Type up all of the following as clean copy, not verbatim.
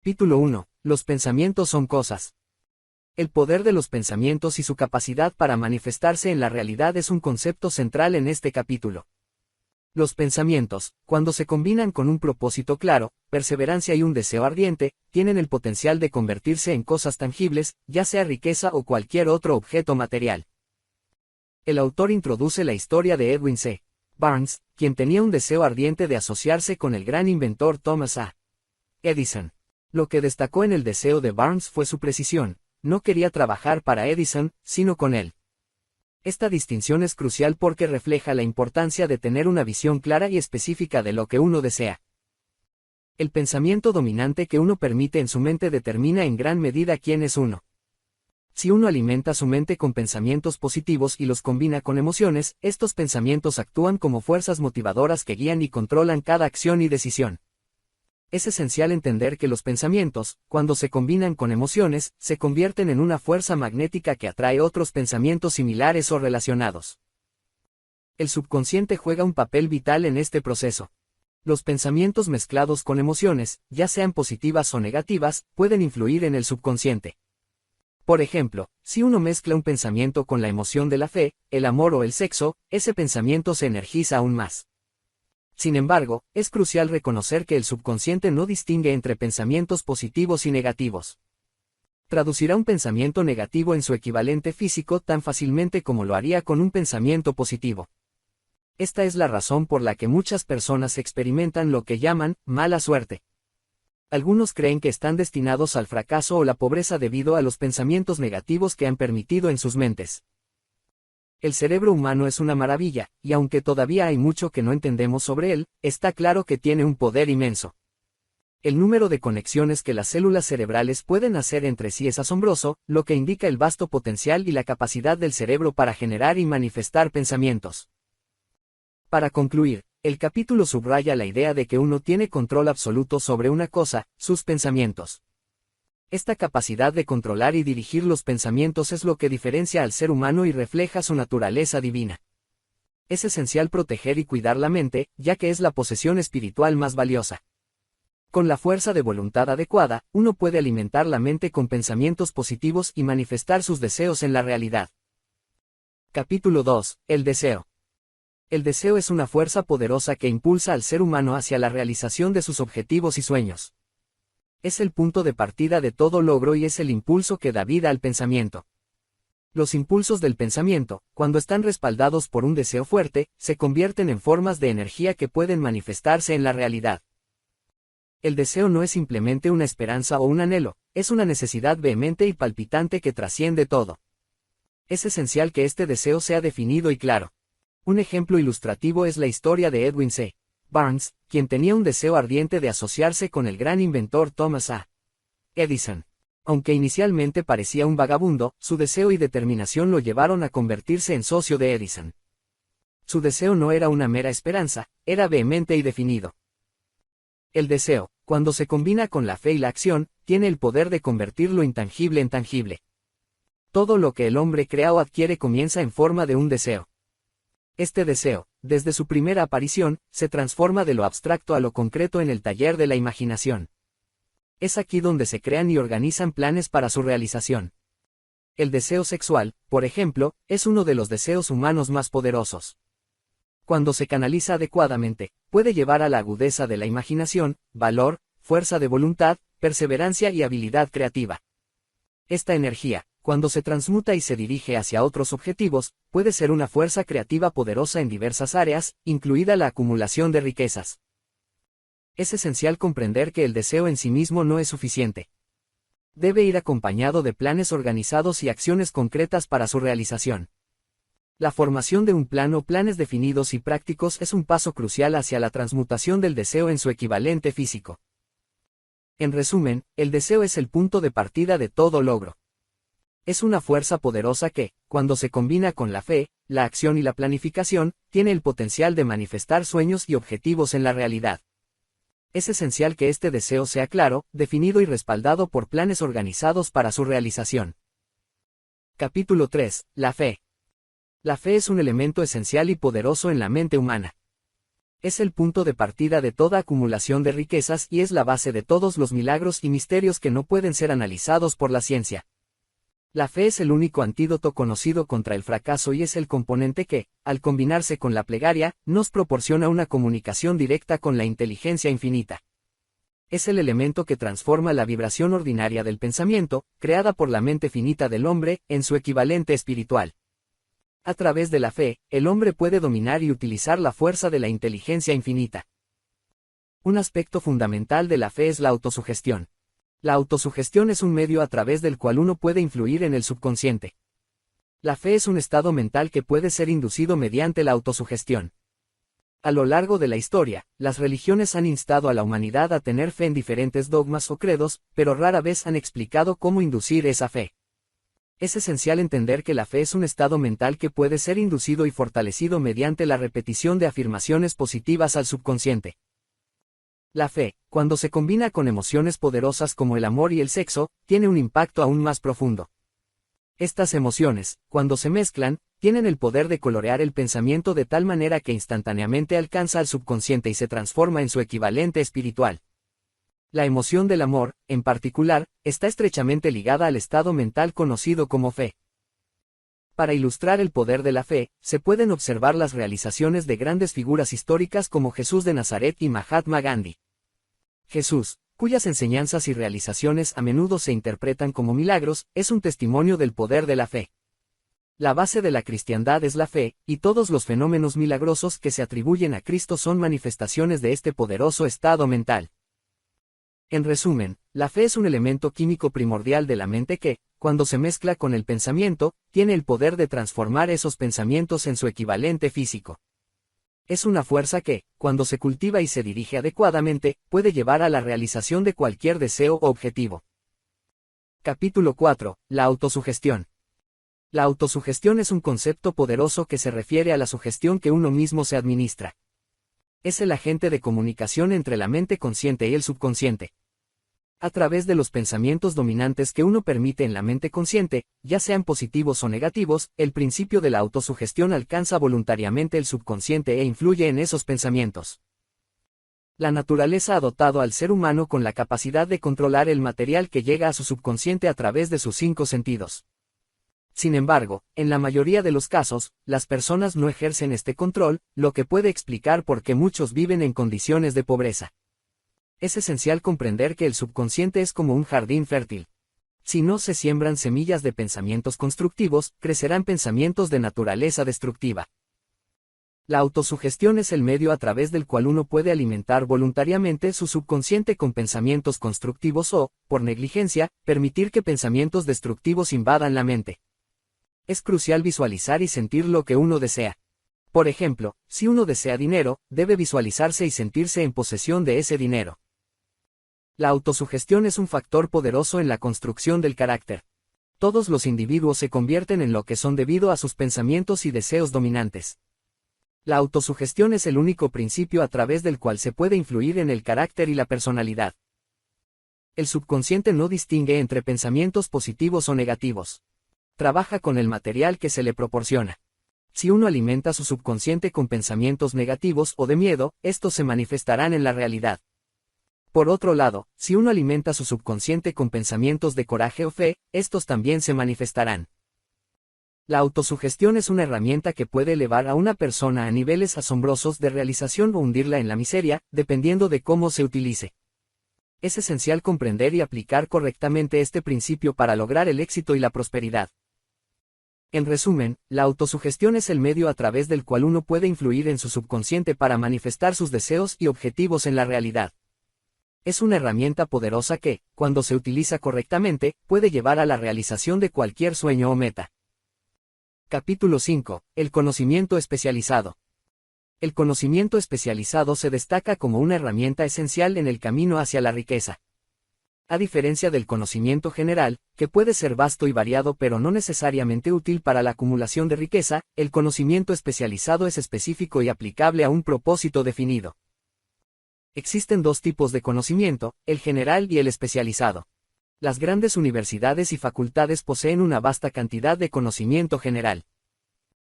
Capítulo 1. Los pensamientos son cosas. El poder de los pensamientos y su capacidad para manifestarse en la realidad es un concepto central en este capítulo. Los pensamientos, cuando se combinan con un propósito claro, perseverancia y un deseo ardiente, tienen el potencial de convertirse en cosas tangibles, ya sea riqueza o cualquier otro objeto material. El autor introduce la historia de Edwin C. Barnes, quien tenía un deseo ardiente de asociarse con el gran inventor Thomas A. Edison. Lo que destacó en el deseo de Barnes fue su precisión. No quería trabajar para Edison, sino con él. Esta distinción es crucial porque refleja la importancia de tener una visión clara y específica de lo que uno desea. El pensamiento dominante que uno permite en su mente determina en gran medida quién es uno. Si uno alimenta su mente con pensamientos positivos y los combina con emociones, estos pensamientos actúan como fuerzas motivadoras que guían y controlan cada acción y decisión. Es esencial entender que los pensamientos, cuando se combinan con emociones, se convierten en una fuerza magnética que atrae otros pensamientos similares o relacionados. El subconsciente juega un papel vital en este proceso. Los pensamientos mezclados con emociones, ya sean positivas o negativas, pueden influir en el subconsciente. Por ejemplo, si uno mezcla un pensamiento con la emoción de la fe, el amor o el sexo, ese pensamiento se energiza aún más. Sin embargo, es crucial reconocer que el subconsciente no distingue entre pensamientos positivos y negativos. Traducirá un pensamiento negativo en su equivalente físico tan fácilmente como lo haría con un pensamiento positivo. Esta es la razón por la que muchas personas experimentan lo que llaman mala suerte. Algunos creen que están destinados al fracaso o la pobreza debido a los pensamientos negativos que han permitido en sus mentes. El cerebro humano es una maravilla, y aunque todavía hay mucho que no entendemos sobre él, está claro que tiene un poder inmenso. El número de conexiones que las células cerebrales pueden hacer entre sí es asombroso, lo que indica el vasto potencial y la capacidad del cerebro para generar y manifestar pensamientos. Para concluir, el capítulo subraya la idea de que uno tiene control absoluto sobre una cosa, sus pensamientos. Esta capacidad de controlar y dirigir los pensamientos es lo que diferencia al ser humano y refleja su naturaleza divina. Es esencial proteger y cuidar la mente, ya que es la posesión espiritual más valiosa. Con la fuerza de voluntad adecuada, uno puede alimentar la mente con pensamientos positivos y manifestar sus deseos en la realidad. Capítulo 2. El deseo. El deseo es una fuerza poderosa que impulsa al ser humano hacia la realización de sus objetivos y sueños. Es el punto de partida de todo logro y es el impulso que da vida al pensamiento. Los impulsos del pensamiento, cuando están respaldados por un deseo fuerte, se convierten en formas de energía que pueden manifestarse en la realidad. El deseo no es simplemente una esperanza o un anhelo, es una necesidad vehemente y palpitante que trasciende todo. Es esencial que este deseo sea definido y claro. Un ejemplo ilustrativo es la historia de Edwin C. Barnes, quien tenía un deseo ardiente de asociarse con el gran inventor Thomas A. Edison. Aunque inicialmente parecía un vagabundo, su deseo y determinación lo llevaron a convertirse en socio de Edison. Su deseo no era una mera esperanza, era vehemente y definido. El deseo, cuando se combina con la fe y la acción, tiene el poder de convertir lo intangible en tangible. Todo lo que el hombre crea o adquiere comienza en forma de un deseo. Este deseo, desde su primera aparición, se transforma de lo abstracto a lo concreto en el taller de la imaginación. Es aquí donde se crean y organizan planes para su realización. El deseo sexual, por ejemplo, es uno de los deseos humanos más poderosos. Cuando se canaliza adecuadamente, puede llevar a la agudeza de la imaginación, valor, fuerza de voluntad, perseverancia y habilidad creativa. Esta energía, cuando se transmuta y se dirige hacia otros objetivos, puede ser una fuerza creativa poderosa en diversas áreas, incluida la acumulación de riquezas. Es esencial comprender que el deseo en sí mismo no es suficiente. Debe ir acompañado de planes organizados y acciones concretas para su realización. La formación de un plan o planes definidos y prácticos es un paso crucial hacia la transmutación del deseo en su equivalente físico. En resumen, el deseo es el punto de partida de todo logro. Es una fuerza poderosa que, cuando se combina con la fe, la acción y la planificación, tiene el potencial de manifestar sueños y objetivos en la realidad. Es esencial que este deseo sea claro, definido y respaldado por planes organizados para su realización. Capítulo 3. La fe. La fe es un elemento esencial y poderoso en la mente humana. Es el punto de partida de toda acumulación de riquezas y es la base de todos los milagros y misterios que no pueden ser analizados por la ciencia. La fe es el único antídoto conocido contra el fracaso y es el componente que, al combinarse con la plegaria, nos proporciona una comunicación directa con la inteligencia infinita. Es el elemento que transforma la vibración ordinaria del pensamiento, creada por la mente finita del hombre, en su equivalente espiritual. A través de la fe, el hombre puede dominar y utilizar la fuerza de la inteligencia infinita. Un aspecto fundamental de la fe es la autosugestión. La autosugestión es un medio a través del cual uno puede influir en el subconsciente. La fe es un estado mental que puede ser inducido mediante la autosugestión. A lo largo de la historia, las religiones han instado a la humanidad a tener fe en diferentes dogmas o credos, pero rara vez han explicado cómo inducir esa fe. Es esencial entender que la fe es un estado mental que puede ser inducido y fortalecido mediante la repetición de afirmaciones positivas al subconsciente. La fe, cuando se combina con emociones poderosas como el amor y el sexo, tiene un impacto aún más profundo. Estas emociones, cuando se mezclan, tienen el poder de colorear el pensamiento de tal manera que instantáneamente alcanza al subconsciente y se transforma en su equivalente espiritual. La emoción del amor, en particular, está estrechamente ligada al estado mental conocido como fe. Para ilustrar el poder de la fe, se pueden observar las realizaciones de grandes figuras históricas como Jesús de Nazaret y Mahatma Gandhi. Jesús, cuyas enseñanzas y realizaciones a menudo se interpretan como milagros, es un testimonio del poder de la fe. La base de la cristiandad es la fe, y todos los fenómenos milagrosos que se atribuyen a Cristo son manifestaciones de este poderoso estado mental. En resumen, la fe es un elemento químico primordial de la mente que, cuando se mezcla con el pensamiento, tiene el poder de transformar esos pensamientos en su equivalente físico. Es una fuerza que, cuando se cultiva y se dirige adecuadamente, puede llevar a la realización de cualquier deseo o objetivo. Capítulo 4. La autosugestión. La autosugestión es un concepto poderoso que se refiere a la sugestión que uno mismo se administra. Es el agente de comunicación entre la mente consciente y el subconsciente. A través de los pensamientos dominantes que uno permite en la mente consciente, ya sean positivos o negativos, el principio de la autosugestión alcanza voluntariamente el subconsciente e influye en esos pensamientos. La naturaleza ha dotado al ser humano con la capacidad de controlar el material que llega a su subconsciente a través de sus 5 sentidos. Sin embargo, en la mayoría de los casos, las personas no ejercen este control, lo que puede explicar por qué muchos viven en condiciones de pobreza. Es esencial comprender que el subconsciente es como un jardín fértil. Si no se siembran semillas de pensamientos constructivos, crecerán pensamientos de naturaleza destructiva. La autosugestión es el medio a través del cual uno puede alimentar voluntariamente su subconsciente con pensamientos constructivos o, por negligencia, permitir que pensamientos destructivos invadan la mente. Es crucial visualizar y sentir lo que uno desea. Por ejemplo, si uno desea dinero, debe visualizarse y sentirse en posesión de ese dinero. La autosugestión es un factor poderoso en la construcción del carácter. Todos los individuos se convierten en lo que son debido a sus pensamientos y deseos dominantes. La autosugestión es el único principio a través del cual se puede influir en el carácter y la personalidad. El subconsciente no distingue entre pensamientos positivos o negativos. Trabaja con el material que se le proporciona. Si uno alimenta su subconsciente con pensamientos negativos o de miedo, estos se manifestarán en la realidad. Por otro lado, si uno alimenta su subconsciente con pensamientos de coraje o fe, estos también se manifestarán. La autosugestión es una herramienta que puede elevar a una persona a niveles asombrosos de realización o hundirla en la miseria, dependiendo de cómo se utilice. Es esencial comprender y aplicar correctamente este principio para lograr el éxito y la prosperidad. En resumen, la autosugestión es el medio a través del cual uno puede influir en su subconsciente para manifestar sus deseos y objetivos en la realidad. Es una herramienta poderosa que, cuando se utiliza correctamente, puede llevar a la realización de cualquier sueño o meta. Capítulo 5. El conocimiento especializado. El conocimiento especializado se destaca como una herramienta esencial en el camino hacia la riqueza. A diferencia del conocimiento general, que puede ser vasto y variado pero no necesariamente útil para la acumulación de riqueza, el conocimiento especializado es específico y aplicable a un propósito definido. Existen 2 tipos de conocimiento, el general y el especializado. Las grandes universidades y facultades poseen una vasta cantidad de conocimiento general.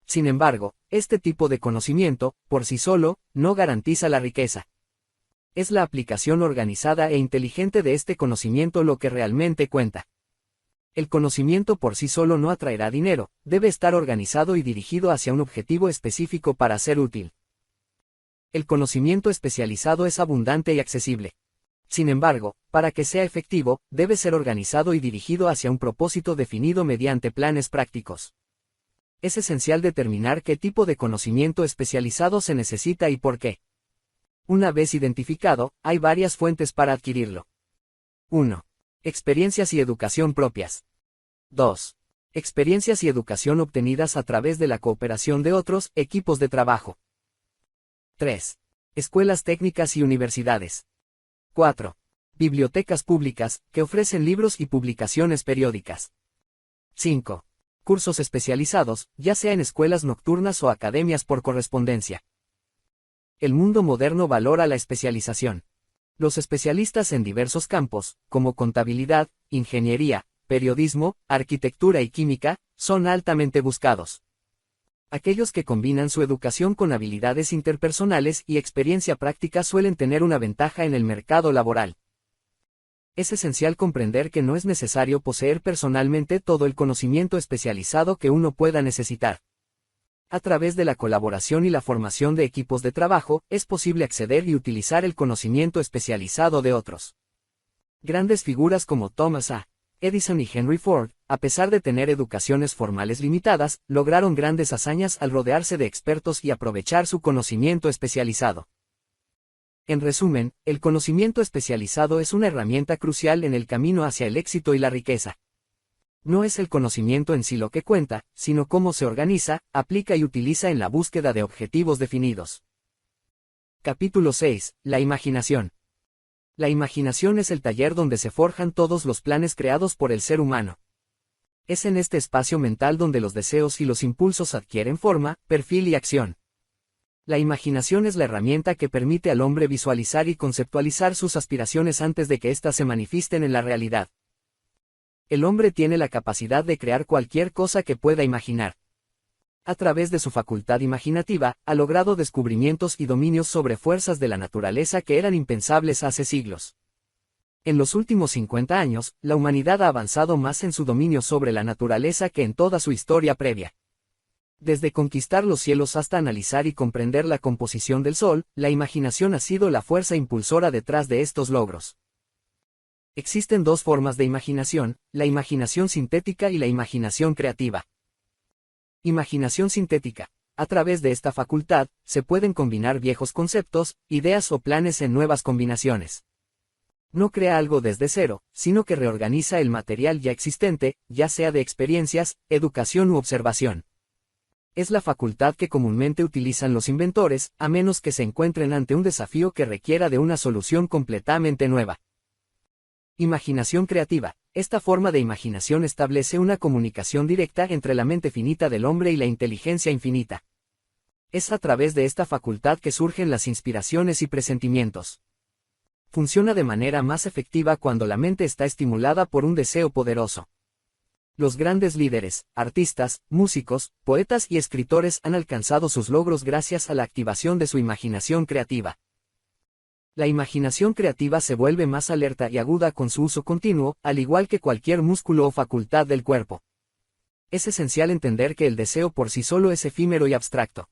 Sin embargo, este tipo de conocimiento, por sí solo, no garantiza la riqueza. Es la aplicación organizada e inteligente de este conocimiento lo que realmente cuenta. El conocimiento por sí solo no atraerá dinero, debe estar organizado y dirigido hacia un objetivo específico para ser útil. El conocimiento especializado es abundante y accesible. Sin embargo, para que sea efectivo, debe ser organizado y dirigido hacia un propósito definido mediante planes prácticos. Es esencial determinar qué tipo de conocimiento especializado se necesita y por qué. Una vez identificado, hay varias fuentes para adquirirlo. 1. Experiencias y educación propias. 2. Experiencias y educación obtenidas a través de la cooperación de otros equipos de trabajo. 3. Escuelas técnicas y universidades. 4. Bibliotecas públicas, que ofrecen libros y publicaciones periódicas. 5. Cursos especializados, ya sea en escuelas nocturnas o academias por correspondencia. El mundo moderno valora la especialización. Los especialistas en diversos campos, como contabilidad, ingeniería, periodismo, arquitectura y química, son altamente buscados. Aquellos que combinan su educación con habilidades interpersonales y experiencia práctica suelen tener una ventaja en el mercado laboral. Es esencial comprender que no es necesario poseer personalmente todo el conocimiento especializado que uno pueda necesitar. A través de la colaboración y la formación de equipos de trabajo, es posible acceder y utilizar el conocimiento especializado de otros. Grandes figuras como Thomas A. Edison y Henry Ford, a pesar de tener educaciones formales limitadas, lograron grandes hazañas al rodearse de expertos y aprovechar su conocimiento especializado. En resumen, el conocimiento especializado es una herramienta crucial en el camino hacia el éxito y la riqueza. No es el conocimiento en sí lo que cuenta, sino cómo se organiza, aplica y utiliza en la búsqueda de objetivos definidos. Capítulo 6. La imaginación. La imaginación es el taller donde se forjan todos los planes creados por el ser humano. Es en este espacio mental donde los deseos y los impulsos adquieren forma, perfil y acción. La imaginación es la herramienta que permite al hombre visualizar y conceptualizar sus aspiraciones antes de que éstas se manifiesten en la realidad. El hombre tiene la capacidad de crear cualquier cosa que pueda imaginar. A través de su facultad imaginativa, ha logrado descubrimientos y dominios sobre fuerzas de la naturaleza que eran impensables hace siglos. En los últimos 50 años, la humanidad ha avanzado más en su dominio sobre la naturaleza que en toda su historia previa. Desde conquistar los cielos hasta analizar y comprender la composición del Sol, la imaginación ha sido la fuerza impulsora detrás de estos logros. Existen dos formas de imaginación, la imaginación sintética y la imaginación creativa. Imaginación sintética. A través de esta facultad, se pueden combinar viejos conceptos, ideas o planes en nuevas combinaciones. No crea algo desde cero, sino que reorganiza el material ya existente, ya sea de experiencias, educación u observación. Es la facultad que comúnmente utilizan los inventores, a menos que se encuentren ante un desafío que requiera de una solución completamente nueva. Imaginación creativa. Esta forma de imaginación establece una comunicación directa entre la mente finita del hombre y la inteligencia infinita. Es a través de esta facultad que surgen las inspiraciones y presentimientos. Funciona de manera más efectiva cuando la mente está estimulada por un deseo poderoso. Los grandes líderes, artistas, músicos, poetas y escritores han alcanzado sus logros gracias a la activación de su imaginación creativa. La imaginación creativa se vuelve más alerta y aguda con su uso continuo, al igual que cualquier músculo o facultad del cuerpo. Es esencial entender que el deseo por sí solo es efímero y abstracto.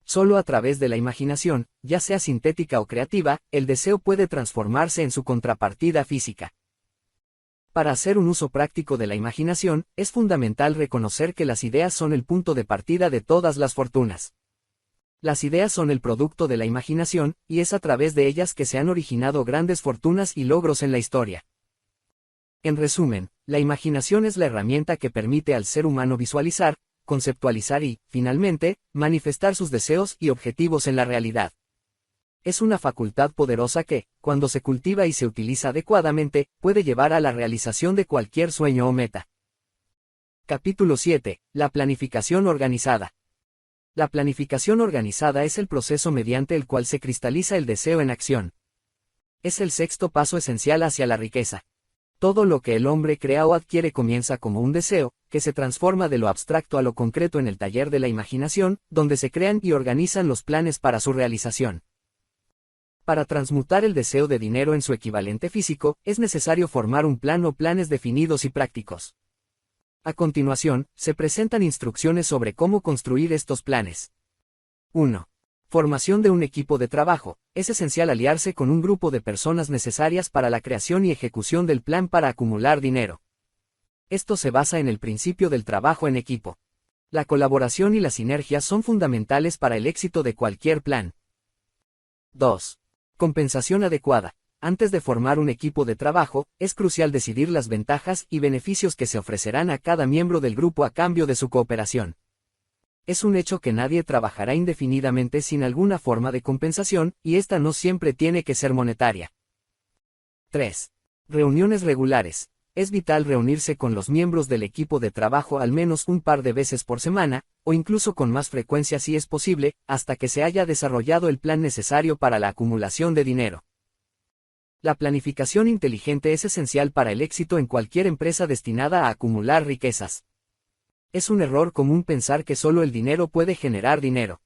Solo a través de la imaginación, ya sea sintética o creativa, el deseo puede transformarse en su contrapartida física. Para hacer un uso práctico de la imaginación, es fundamental reconocer que las ideas son el punto de partida de todas las fortunas. Las ideas son el producto de la imaginación, y es a través de ellas que se han originado grandes fortunas y logros en la historia. En resumen, la imaginación es la herramienta que permite al ser humano visualizar, conceptualizar y, finalmente, manifestar sus deseos y objetivos en la realidad. Es una facultad poderosa que, cuando se cultiva y se utiliza adecuadamente, puede llevar a la realización de cualquier sueño o meta. Capítulo 7. La planificación organizada. La planificación organizada es el proceso mediante el cual se cristaliza el deseo en acción. Es el sexto paso esencial hacia la riqueza. Todo lo que el hombre crea o adquiere comienza como un deseo, que se transforma de lo abstracto a lo concreto en el taller de la imaginación, donde se crean y organizan los planes para su realización. Para transmutar el deseo de dinero en su equivalente físico, es necesario formar un plan o planes definidos y prácticos. A continuación, se presentan instrucciones sobre cómo construir estos planes. 1. Formación de un equipo de trabajo. Es esencial aliarse con un grupo de personas necesarias para la creación y ejecución del plan para acumular dinero. Esto se basa en el principio del trabajo en equipo. La colaboración y la sinergia son fundamentales para el éxito de cualquier plan. 2. Compensación adecuada. Antes de formar un equipo de trabajo, es crucial decidir las ventajas y beneficios que se ofrecerán a cada miembro del grupo a cambio de su cooperación. Es un hecho que nadie trabajará indefinidamente sin alguna forma de compensación, y esta no siempre tiene que ser monetaria. 3. Reuniones regulares. Es vital reunirse con los miembros del equipo de trabajo al menos un par de veces por semana, o incluso con más frecuencia si es posible, hasta que se haya desarrollado el plan necesario para la acumulación de dinero. La planificación inteligente es esencial para el éxito en cualquier empresa destinada a acumular riquezas. Es un error común pensar que solo el dinero puede generar dinero.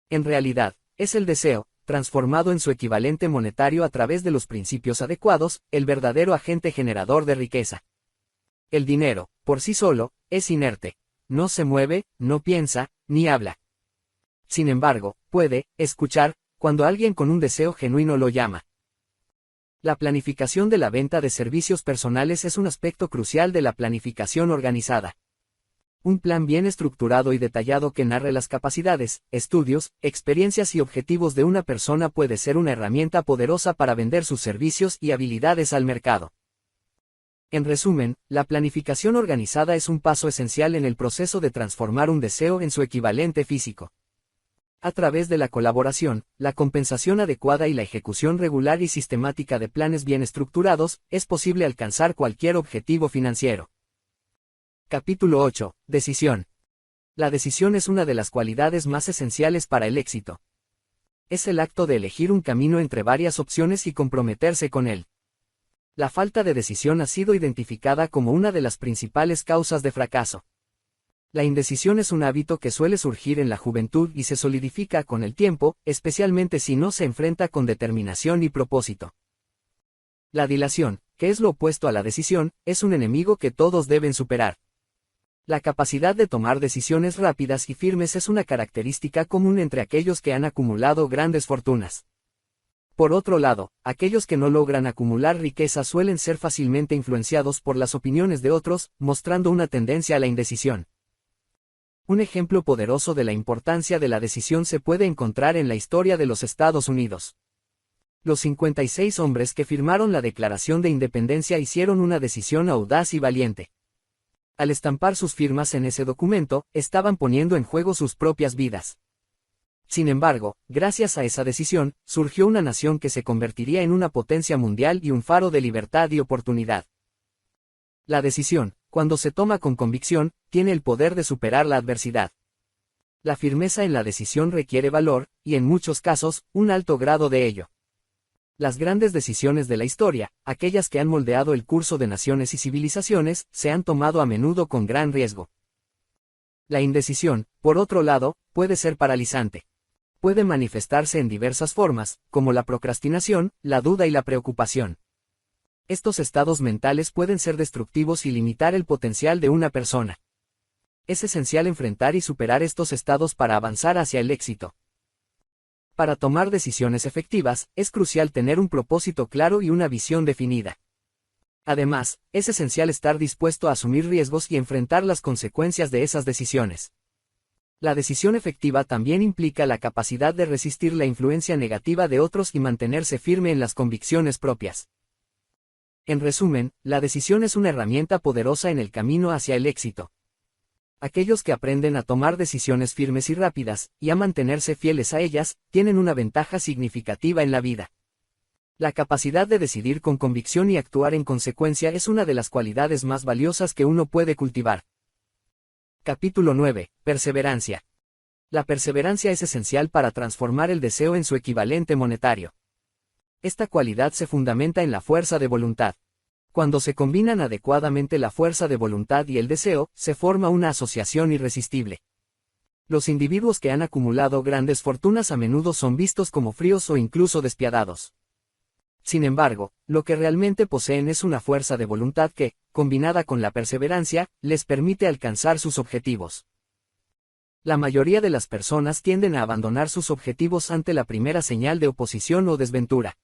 En realidad, es el deseo, transformado en su equivalente monetario a través de los principios adecuados, el verdadero agente generador de riqueza. El dinero, por sí solo, es inerte. No se mueve, no piensa, ni habla. Sin embargo, puede escuchar cuando alguien con un deseo genuino lo llama. La planificación de la venta de servicios personales es un aspecto crucial de la planificación organizada. Un plan bien estructurado y detallado que narre las capacidades, estudios, experiencias y objetivos de una persona puede ser una herramienta poderosa para vender sus servicios y habilidades al mercado. En resumen, la planificación organizada es un paso esencial en el proceso de transformar un deseo en su equivalente físico. A través de la colaboración, la compensación adecuada y la ejecución regular y sistemática de planes bien estructurados, es posible alcanzar cualquier objetivo financiero. Capítulo 8. Decisión. La decisión es una de las cualidades más esenciales para el éxito. Es el acto de elegir un camino entre varias opciones y comprometerse con él. La falta de decisión ha sido identificada como una de las principales causas de fracaso. La indecisión es un hábito que suele surgir en la juventud y se solidifica con el tiempo, especialmente si no se enfrenta con determinación y propósito. La dilación, que es lo opuesto a la decisión, es un enemigo que todos deben superar. La capacidad de tomar decisiones rápidas y firmes es una característica común entre aquellos que han acumulado grandes fortunas. Por otro lado, aquellos que no logran acumular riqueza suelen ser fácilmente influenciados por las opiniones de otros, mostrando una tendencia a la indecisión. Un ejemplo poderoso de la importancia de la decisión se puede encontrar en la historia de los Estados Unidos. Los 56 hombres que firmaron la Declaración de Independencia hicieron una decisión audaz y valiente. Al estampar sus firmas en ese documento, estaban poniendo en juego sus propias vidas. Sin embargo, gracias a esa decisión, surgió una nación que se convertiría en una potencia mundial y un faro de libertad y oportunidad. La decisión, cuando se toma con convicción, tiene el poder de superar la adversidad. La firmeza en la decisión requiere valor, y en muchos casos, un alto grado de ello. Las grandes decisiones de la historia, aquellas que han moldeado el curso de naciones y civilizaciones, se han tomado a menudo con gran riesgo. La indecisión, por otro lado, puede ser paralizante. Puede manifestarse en diversas formas, como la procrastinación, la duda y la preocupación. Estos estados mentales pueden ser destructivos y limitar el potencial de una persona. Es esencial enfrentar y superar estos estados para avanzar hacia el éxito. Para tomar decisiones efectivas, es crucial tener un propósito claro y una visión definida. Además, es esencial estar dispuesto a asumir riesgos y enfrentar las consecuencias de esas decisiones. La decisión efectiva también implica la capacidad de resistir la influencia negativa de otros y mantenerse firme en las convicciones propias. En resumen, la decisión es una herramienta poderosa en el camino hacia el éxito. Aquellos que aprenden a tomar decisiones firmes y rápidas, y a mantenerse fieles a ellas, tienen una ventaja significativa en la vida. La capacidad de decidir con convicción y actuar en consecuencia es una de las cualidades más valiosas que uno puede cultivar. Capítulo 9. Perseverancia. La perseverancia es esencial para transformar el deseo en su equivalente monetario. Esta cualidad se fundamenta en la fuerza de voluntad. Cuando se combinan adecuadamente la fuerza de voluntad y el deseo, se forma una asociación irresistible. Los individuos que han acumulado grandes fortunas a menudo son vistos como fríos o incluso despiadados. Sin embargo, lo que realmente poseen es una fuerza de voluntad que, combinada con la perseverancia, les permite alcanzar sus objetivos. La mayoría de las personas tienden a abandonar sus objetivos ante la primera señal de oposición o desventura.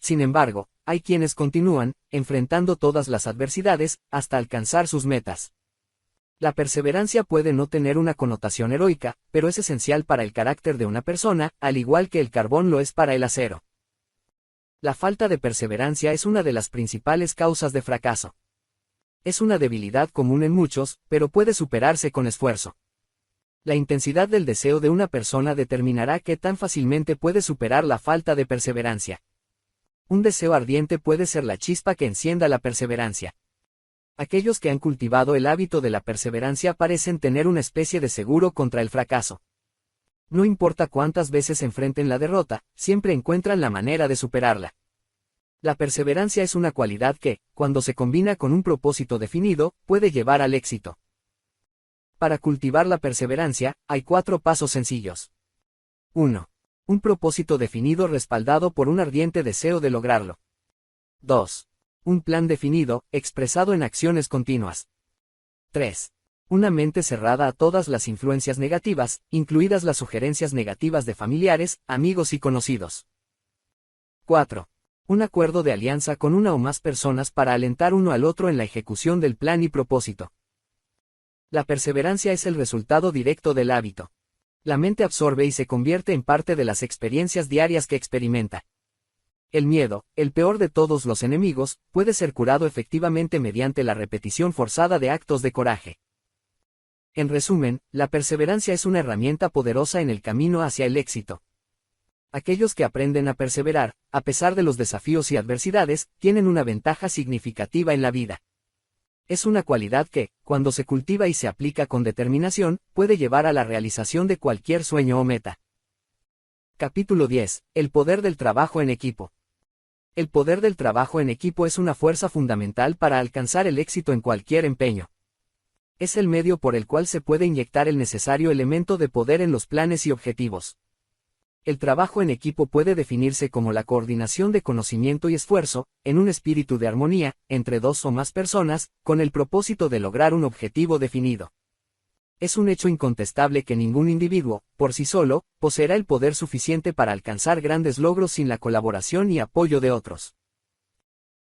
Sin embargo, hay quienes continúan, enfrentando todas las adversidades, hasta alcanzar sus metas. La perseverancia puede no tener una connotación heroica, pero es esencial para el carácter de una persona, al igual que el carbón lo es para el acero. La falta de perseverancia es una de las principales causas de fracaso. Es una debilidad común en muchos, pero puede superarse con esfuerzo. La intensidad del deseo de una persona determinará qué tan fácilmente puede superar la falta de perseverancia. Un deseo ardiente puede ser la chispa que encienda la perseverancia. Aquellos que han cultivado el hábito de la perseverancia parecen tener una especie de seguro contra el fracaso. No importa cuántas veces enfrenten la derrota, siempre encuentran la manera de superarla. La perseverancia es una cualidad que, cuando se combina con un propósito definido, puede llevar al éxito. Para cultivar la perseverancia, hay 4 pasos sencillos. 1. Un propósito definido respaldado por un ardiente deseo de lograrlo. 2. Un plan definido, expresado en acciones continuas. 3. Una mente cerrada a todas las influencias negativas, incluidas las sugerencias negativas de familiares, amigos y conocidos. 4. Un acuerdo de alianza con una o más personas para alentar uno al otro en la ejecución del plan y propósito. La perseverancia es el resultado directo del hábito. La mente absorbe y se convierte en parte de las experiencias diarias que experimenta. El miedo, el peor de todos los enemigos, puede ser curado efectivamente mediante la repetición forzada de actos de coraje. En resumen, la perseverancia es una herramienta poderosa en el camino hacia el éxito. Aquellos que aprenden a perseverar, a pesar de los desafíos y adversidades, tienen una ventaja significativa en la vida. Es una cualidad que, cuando se cultiva y se aplica con determinación, puede llevar a la realización de cualquier sueño o meta. Capítulo 10. El poder del trabajo en equipo. El poder del trabajo en equipo es una fuerza fundamental para alcanzar el éxito en cualquier empeño. Es el medio por el cual se puede inyectar el necesario elemento de poder en los planes y objetivos. El trabajo en equipo puede definirse como la coordinación de conocimiento y esfuerzo, en un espíritu de armonía, entre 2 o más personas, con el propósito de lograr un objetivo definido. Es un hecho incontestable que ningún individuo, por sí solo, poseerá el poder suficiente para alcanzar grandes logros sin la colaboración y apoyo de otros.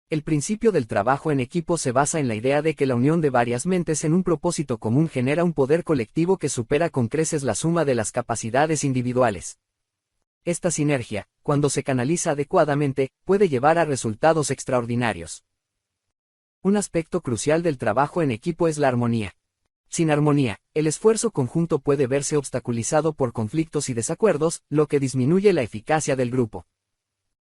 El principio del trabajo en equipo se basa en la idea de que la unión de varias mentes en un propósito común genera un poder colectivo que supera con creces la suma de las capacidades individuales. Esta sinergia, cuando se canaliza adecuadamente, puede llevar a resultados extraordinarios. Un aspecto crucial del trabajo en equipo es la armonía. Sin armonía, el esfuerzo conjunto puede verse obstaculizado por conflictos y desacuerdos, lo que disminuye la eficacia del grupo.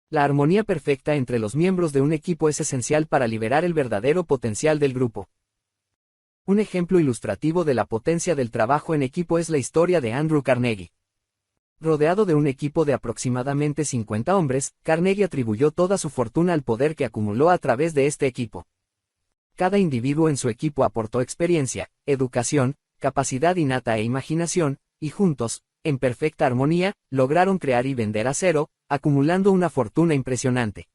La armonía perfecta entre los miembros de un equipo es esencial para liberar el verdadero potencial del grupo. Un ejemplo ilustrativo de la potencia del trabajo en equipo es la historia de Andrew Carnegie. Rodeado de un equipo de aproximadamente 50 hombres, Carnegie atribuyó toda su fortuna al poder que acumuló a través de este equipo. Cada individuo en su equipo aportó experiencia, educación, capacidad innata e imaginación, y juntos, en perfecta armonía, lograron crear y vender acero, acumulando una fortuna impresionante.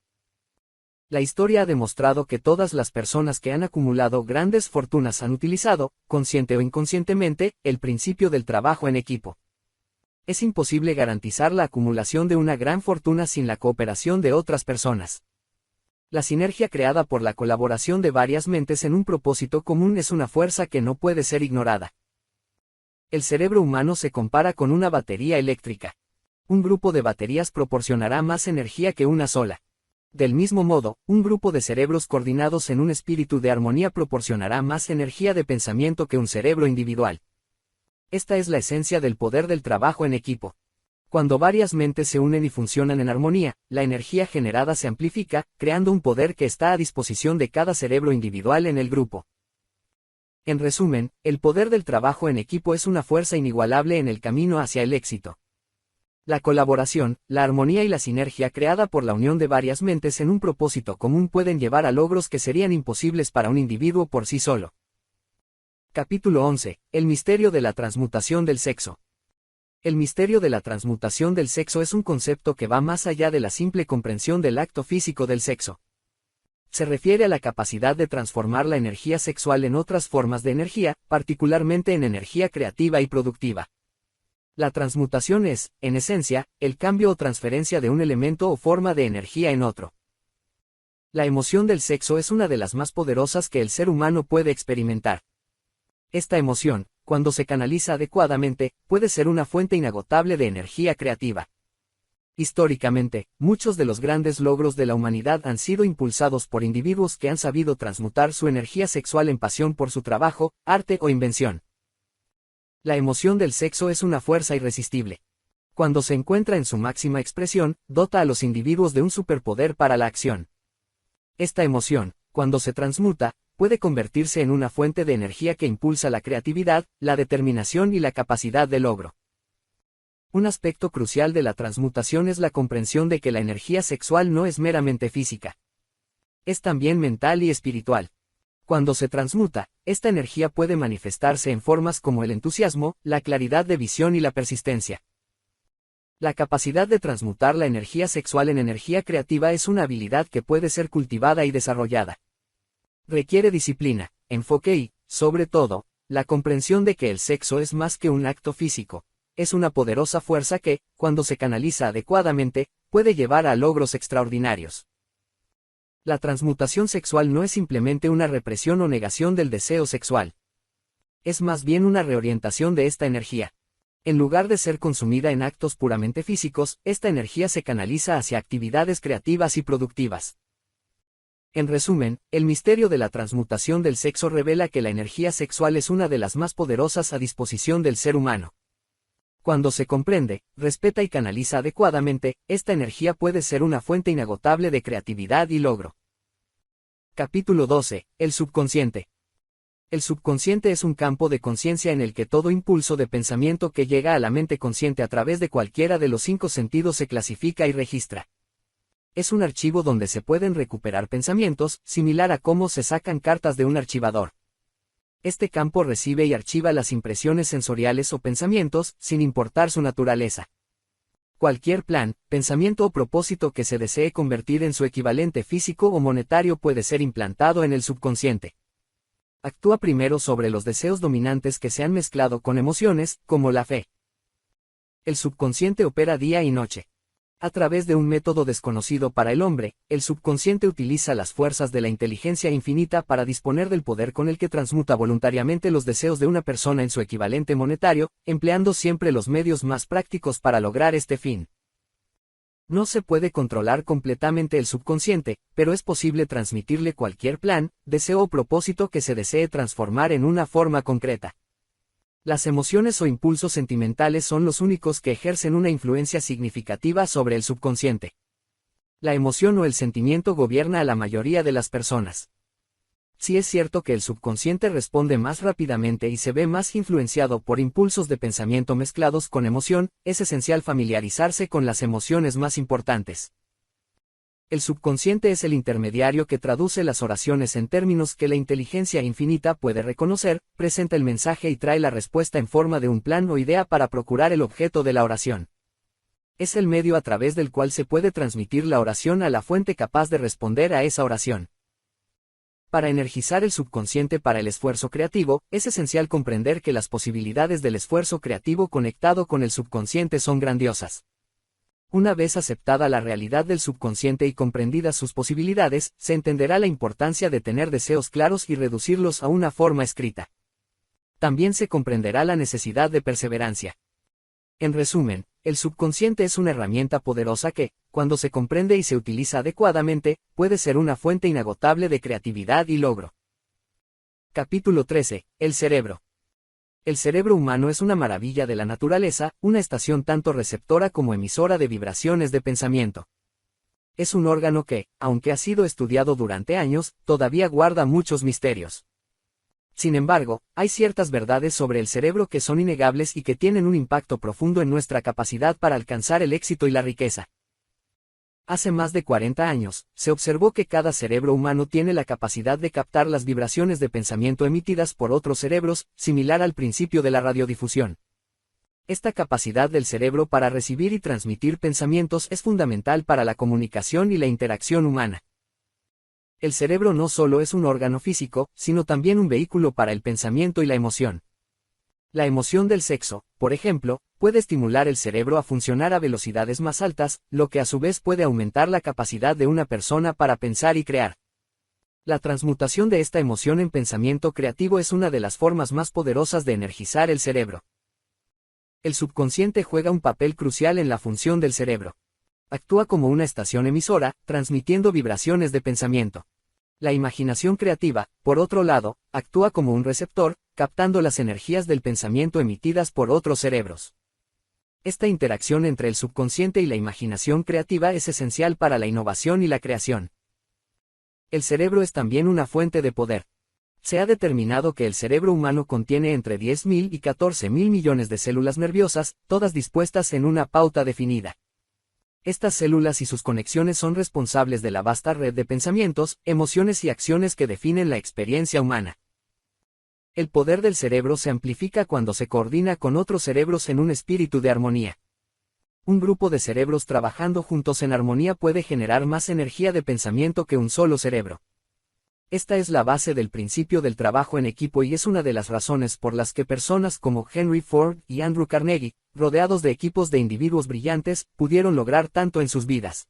La historia ha demostrado que todas las personas que han acumulado grandes fortunas han utilizado, consciente o inconscientemente, el principio del trabajo en equipo. Es imposible garantizar la acumulación de una gran fortuna sin la cooperación de otras personas. La sinergia creada por la colaboración de varias mentes en un propósito común es una fuerza que no puede ser ignorada. El cerebro humano se compara con una batería eléctrica. Un grupo de baterías proporcionará más energía que una sola. Del mismo modo, un grupo de cerebros coordinados en un espíritu de armonía proporcionará más energía de pensamiento que un cerebro individual. Esta es la esencia del poder del trabajo en equipo. Cuando varias mentes se unen y funcionan en armonía, la energía generada se amplifica, creando un poder que está a disposición de cada cerebro individual en el grupo. En resumen, el poder del trabajo en equipo es una fuerza inigualable en el camino hacia el éxito. La colaboración, la armonía y la sinergia creada por la unión de varias mentes en un propósito común pueden llevar a logros que serían imposibles para un individuo por sí solo. Capítulo 11. El misterio de la transmutación del sexo. El misterio de la transmutación del sexo es un concepto que va más allá de la simple comprensión del acto físico del sexo. Se refiere a la capacidad de transformar la energía sexual en otras formas de energía, particularmente en energía creativa y productiva. La transmutación es, en esencia, el cambio o transferencia de un elemento o forma de energía en otro. La emoción del sexo es una de las más poderosas que el ser humano puede experimentar. Esta emoción, cuando se canaliza adecuadamente, puede ser una fuente inagotable de energía creativa. Históricamente, muchos de los grandes logros de la humanidad han sido impulsados por individuos que han sabido transmutar su energía sexual en pasión por su trabajo, arte o invención. La emoción del sexo es una fuerza irresistible. Cuando se encuentra en su máxima expresión, dota a los individuos de un superpoder para la acción. Esta emoción, cuando se transmuta, puede convertirse en una fuente de energía que impulsa la creatividad, la determinación y la capacidad de logro. Un aspecto crucial de la transmutación es la comprensión de que la energía sexual no es meramente física. Es también mental y espiritual. Cuando se transmuta, esta energía puede manifestarse en formas como el entusiasmo, la claridad de visión y la persistencia. La capacidad de transmutar la energía sexual en energía creativa es una habilidad que puede ser cultivada y desarrollada. Requiere disciplina, enfoque y, sobre todo, la comprensión de que el sexo es más que un acto físico. Es una poderosa fuerza que, cuando se canaliza adecuadamente, puede llevar a logros extraordinarios. La transmutación sexual no es simplemente una represión o negación del deseo sexual. Es más bien una reorientación de esta energía. En lugar de ser consumida en actos puramente físicos, esta energía se canaliza hacia actividades creativas y productivas. En resumen, el misterio de la transmutación del sexo revela que la energía sexual es una de las más poderosas a disposición del ser humano. Cuando se comprende, respeta y canaliza adecuadamente, esta energía puede ser una fuente inagotable de creatividad y logro. Capítulo 12. El subconsciente. El subconsciente es un campo de conciencia en el que todo impulso de pensamiento que llega a la mente consciente a través de cualquiera de los 5 sentidos se clasifica y registra. Es un archivo donde se pueden recuperar pensamientos, similar a cómo se sacan cartas de un archivador. Este campo recibe y archiva las impresiones sensoriales o pensamientos, sin importar su naturaleza. Cualquier plan, pensamiento o propósito que se desee convertir en su equivalente físico o monetario puede ser implantado en el subconsciente. Actúa primero sobre los deseos dominantes que se han mezclado con emociones, como la fe. El subconsciente opera día y noche. A través de un método desconocido para el hombre, el subconsciente utiliza las fuerzas de la inteligencia infinita para disponer del poder con el que transmuta voluntariamente los deseos de una persona en su equivalente monetario, empleando siempre los medios más prácticos para lograr este fin. No se puede controlar completamente el subconsciente, pero es posible transmitirle cualquier plan, deseo o propósito que se desee transformar en una forma concreta. Las emociones o impulsos sentimentales son los únicos que ejercen una influencia significativa sobre el subconsciente. La emoción o el sentimiento gobierna a la mayoría de las personas. Sí es cierto que el subconsciente responde más rápidamente y se ve más influenciado por impulsos de pensamiento mezclados con emoción, es esencial familiarizarse con las emociones más importantes. El subconsciente es el intermediario que traduce las oraciones en términos que la inteligencia infinita puede reconocer, presenta el mensaje y trae la respuesta en forma de un plan o idea para procurar el objeto de la oración. Es el medio a través del cual se puede transmitir la oración a la fuente capaz de responder a esa oración. Para energizar el subconsciente para el esfuerzo creativo, es esencial comprender que las posibilidades del esfuerzo creativo conectado con el subconsciente son grandiosas. Una vez aceptada la realidad del subconsciente y comprendidas sus posibilidades, se entenderá la importancia de tener deseos claros y reducirlos a una forma escrita. También se comprenderá la necesidad de perseverancia. En resumen, el subconsciente es una herramienta poderosa que, cuando se comprende y se utiliza adecuadamente, puede ser una fuente inagotable de creatividad y logro. Capítulo 13. El cerebro. El cerebro humano es una maravilla de la naturaleza, una estación tanto receptora como emisora de vibraciones de pensamiento. Es un órgano que, aunque ha sido estudiado durante años, todavía guarda muchos misterios. Sin embargo, hay ciertas verdades sobre el cerebro que son innegables y que tienen un impacto profundo en nuestra capacidad para alcanzar el éxito y la riqueza. Hace más de 40 años, se observó que cada cerebro humano tiene la capacidad de captar las vibraciones de pensamiento emitidas por otros cerebros, similar al principio de la radiodifusión. Esta capacidad del cerebro para recibir y transmitir pensamientos es fundamental para la comunicación y la interacción humana. El cerebro no solo es un órgano físico, sino también un vehículo para el pensamiento y la emoción. La emoción del sexo, por ejemplo, puede estimular el cerebro a funcionar a velocidades más altas, lo que a su vez puede aumentar la capacidad de una persona para pensar y crear. La transmutación de esta emoción en pensamiento creativo es una de las formas más poderosas de energizar el cerebro. El subconsciente juega un papel crucial en la función del cerebro. Actúa como una estación emisora, transmitiendo vibraciones de pensamiento. La imaginación creativa, por otro lado, actúa como un receptor, captando las energías del pensamiento emitidas por otros cerebros. Esta interacción entre el subconsciente y la imaginación creativa es esencial para la innovación y la creación. El cerebro es también una fuente de poder. Se ha determinado que el cerebro humano contiene entre 10.000 y 14.000 millones de células nerviosas, todas dispuestas en una pauta definida. Estas células y sus conexiones son responsables de la vasta red de pensamientos, emociones y acciones que definen la experiencia humana. El poder del cerebro se amplifica cuando se coordina con otros cerebros en un espíritu de armonía. Un grupo de cerebros trabajando juntos en armonía puede generar más energía de pensamiento que un solo cerebro. Esta es la base del principio del trabajo en equipo y es una de las razones por las que personas como Henry Ford y Andrew Carnegie, rodeados de equipos de individuos brillantes, pudieron lograr tanto en sus vidas.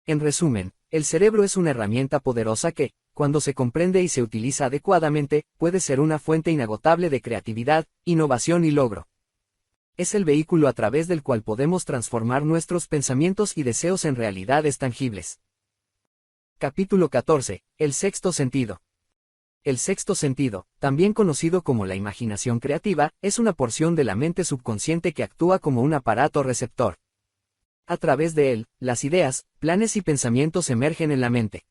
En resumen, el cerebro es una herramienta poderosa que, cuando se comprende y se utiliza adecuadamente, puede ser una fuente inagotable de creatividad, innovación y logro. Es el vehículo a través del cual podemos transformar nuestros pensamientos y deseos en realidades tangibles. Capítulo 14. El sexto sentido. El sexto sentido, también conocido como la imaginación creativa, es una porción de la mente subconsciente que actúa como un aparato receptor. A través de él, las ideas, planes y pensamientos emergen en la mente.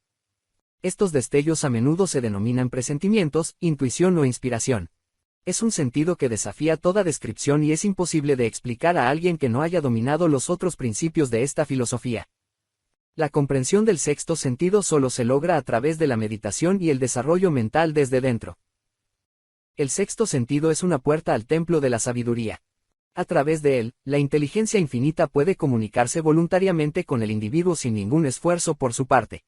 Estos destellos a menudo se denominan presentimientos, intuición o inspiración. Es un sentido que desafía toda descripción y es imposible de explicar a alguien que no haya dominado los otros principios de esta filosofía. La comprensión del sexto sentido solo se logra a través de la meditación y el desarrollo mental desde dentro. El sexto sentido es una puerta al templo de la sabiduría. A través de él, la inteligencia infinita puede comunicarse voluntariamente con el individuo sin ningún esfuerzo por su parte.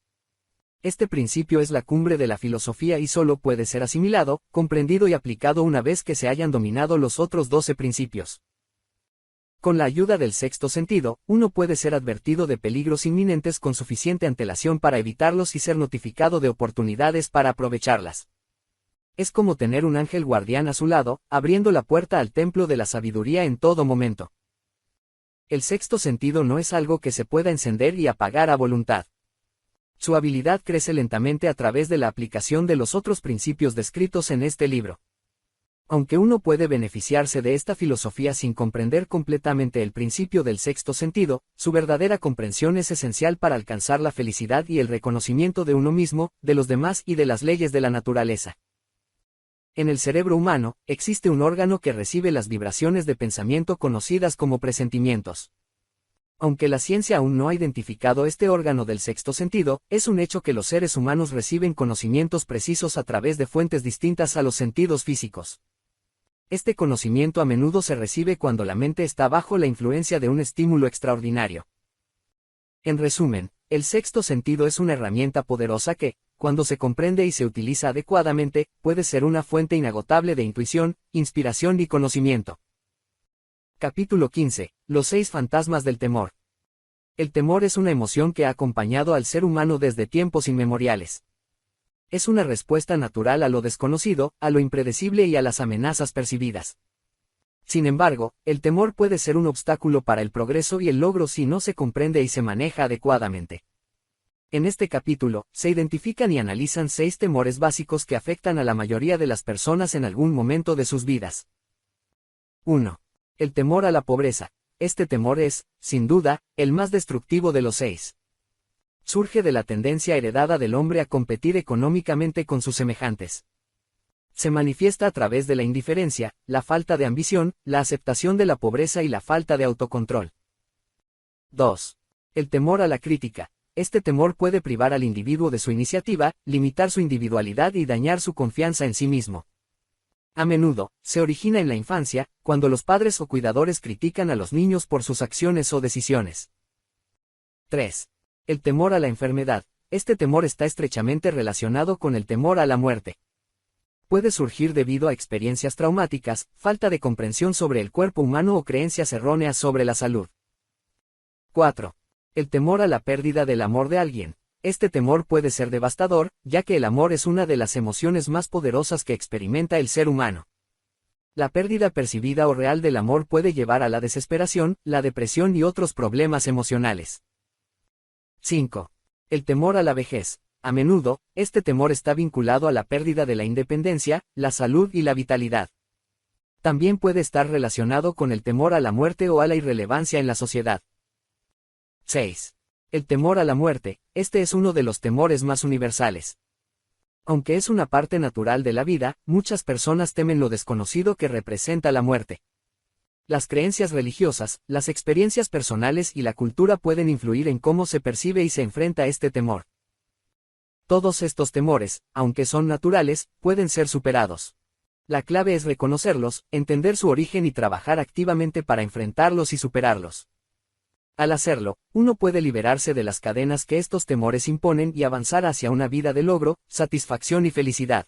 Este principio es la cumbre de la filosofía y solo puede ser asimilado, comprendido y aplicado una vez que se hayan dominado los otros 12 principios. Con la ayuda del sexto sentido, uno puede ser advertido de peligros inminentes con suficiente antelación para evitarlos y ser notificado de oportunidades para aprovecharlas. Es como tener un ángel guardián a su lado, abriendo la puerta al templo de la sabiduría en todo momento. El sexto sentido no es algo que se pueda encender y apagar a voluntad. Su habilidad crece lentamente a través de la aplicación de los otros principios descritos en este libro. Aunque uno puede beneficiarse de esta filosofía sin comprender completamente el principio del sexto sentido, su verdadera comprensión es esencial para alcanzar la felicidad y el reconocimiento de uno mismo, de los demás y de las leyes de la naturaleza. En el cerebro humano, existe un órgano que recibe las vibraciones de pensamiento conocidas como presentimientos. Aunque la ciencia aún no ha identificado este órgano del sexto sentido, es un hecho que los seres humanos reciben conocimientos precisos a través de fuentes distintas a los sentidos físicos. Este conocimiento a menudo se recibe cuando la mente está bajo la influencia de un estímulo extraordinario. En resumen, el sexto sentido es una herramienta poderosa que, cuando se comprende y se utiliza adecuadamente, puede ser una fuente inagotable de intuición, inspiración y conocimiento. Capítulo 15. Los 6 fantasmas del temor. El temor es una emoción que ha acompañado al ser humano desde tiempos inmemoriales. Es una respuesta natural a lo desconocido, a lo impredecible y a las amenazas percibidas. Sin embargo, el temor puede ser un obstáculo para el progreso y el logro si no se comprende y se maneja adecuadamente. En este capítulo, se identifican y analizan 6 temores básicos que afectan a la mayoría de las personas en algún momento de sus vidas. 1. El temor a la pobreza. Este temor es, sin duda, el más destructivo de los 6. Surge de la tendencia heredada del hombre a competir económicamente con sus semejantes. Se manifiesta a través de la indiferencia, la falta de ambición, la aceptación de la pobreza y la falta de autocontrol. 2. El temor a la crítica. Este temor puede privar al individuo de su iniciativa, limitar su individualidad y dañar su confianza en sí mismo. A menudo, se origina en la infancia, cuando los padres o cuidadores critican a los niños por sus acciones o decisiones. 3. El temor a la enfermedad. Este temor está estrechamente relacionado con el temor a la muerte. Puede surgir debido a experiencias traumáticas, falta de comprensión sobre el cuerpo humano o creencias erróneas sobre la salud. 4. El temor a la pérdida del amor de alguien. Este temor puede ser devastador, ya que el amor es una de las emociones más poderosas que experimenta el ser humano. La pérdida percibida o real del amor puede llevar a la desesperación, la depresión y otros problemas emocionales. 5. El temor a la vejez. A menudo, este temor está vinculado a la pérdida de la independencia, la salud y la vitalidad. También puede estar relacionado con el temor a la muerte o a la irrelevancia en la sociedad. 6. El temor a la muerte. Este es uno de los temores más universales. Aunque es una parte natural de la vida, muchas personas temen lo desconocido que representa la muerte. Las creencias religiosas, las experiencias personales y la cultura pueden influir en cómo se percibe y se enfrenta este temor. Todos estos temores, aunque son naturales, pueden ser superados. La clave es reconocerlos, entender su origen y trabajar activamente para enfrentarlos y superarlos. Al hacerlo, uno puede liberarse de las cadenas que estos temores imponen y avanzar hacia una vida de logro, satisfacción y felicidad.